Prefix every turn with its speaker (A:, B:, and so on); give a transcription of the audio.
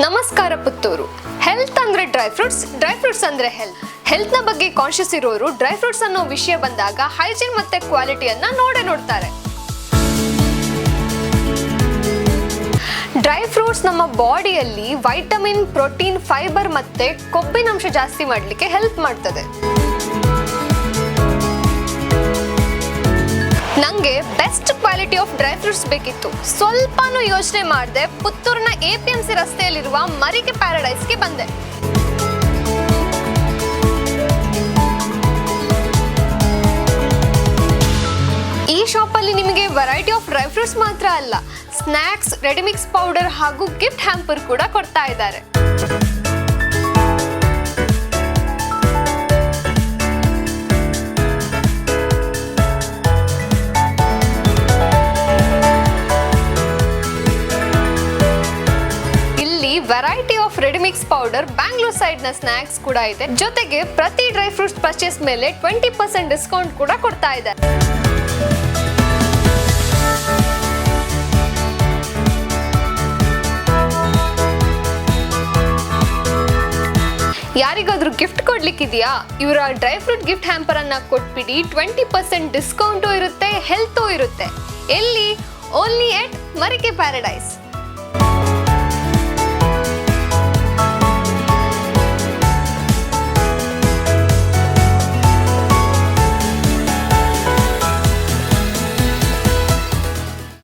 A: ನಮಸ್ಕಾರ ಪುತ್ತೂರು. ಹೆಲ್ತ್ ಅಂದ್ರೆ dry fruits ಅಂದ್ರೆ ಹೆಲ್ತ್ ನ ಬಗ್ಗೆ ಕಾನ್ಶಿಯಸ್ ಇರೋರು ಡ್ರೈ ಫ್ರೂಟ್ಸ್ ಅನ್ನೋ ವಿಷಯ ಬಂದಾಗ ಹೈಜೀನ್ ಮತ್ತೆ ಕ್ವಾಲಿಟಿಯನ್ನ ನೋಡ್ತಾರೆ. ಡ್ರೈ ಫ್ರೂಟ್ಸ್ ನಮ್ಮ ಬಾಡಿಯಲ್ಲಿ ವೈಟಮಿನ್, ಪ್ರೋಟೀನ್, ಫೈಬರ್ ಮತ್ತೆ ಕೊಬ್ಬಿನಾಂಶ ಜಾಸ್ತಿ ಮಾಡಲಿಕ್ಕೆ ಹೆಲ್ಪ್ ಮಾಡ್ತದೆ. ನಂಗೆ best quality of dry fruits ಬೇಕಿತ್ತು. ಸ್ವಲ್ಪನೂ ಯೋಚನೆ ಮಾಡದೆ ಪುತ್ತೂರಿನ APMC ರಸ್ತೆಯಲ್ಲಿರುವ ಮರಿಗೆ ಪ್ಯಾರಡೈಸ್ಗೆ ಬಂದೆ. ಈ ಶಾಪಲ್ಲಿ ನಿಮಗೆ ವೆರೈಟಿ ಆಫ್ ಡ್ರೈ ಫ್ರೂಟ್ಸ್ ಮಾತ್ರ ಅಲ್ಲ, ಸ್ನ್ಯಾಕ್ಸ್, ರೆಡಿಮಿಕ್ಸ್ ಪೌಡರ್ ಹಾಗೂ ಗಿಫ್ಟ್ ಹ್ಯಾಂಪರ್ ಕೂಡ ಕೊಡ್ತಾ ಇದ್ದಾರೆ. Variety of ready-mix powder, Bangalore side ನ ಸ್ನ್ಯಾಕ್ಸ್ ಕೂಡ ಇದೆ. ಜೊತೆಗೆ ಪ್ರತಿ ಡ್ರೈ ಫ್ರೂಟ್ಸ್ ಪರ್ಚೇಸ್ ಮೇಲೆ 20% ಡಿಸ್ಕೌಂಟ್ ಕೂಡ ಕೊಡ್ತಾ ಇದೆ. ಯಾರಿಗಾದ್ರೂ ಗಿಫ್ಟ್ ಕೊಡ್ಲಿಕ್ಕಿದೆಯಾ? ಇವರ ಡ್ರೈ ಫ್ರೂಟ್ ಗಿಫ್ಟ್ ಹ್ಯಾಂಪರ್ ಅನ್ನ ಕೊಟ್ಬಿಡಿ. 20% ಡಿಸ್ಕೌಂಟು ಇರುತ್ತೆ, ಹೆಲ್ತು ಇರುತ್ತೆ. ಎಲ್ಲಿ? ಓನ್ಲಿ ಎಟ್ ಮರಿಗೆ ಪ್ಯಾರಡೈಸ್.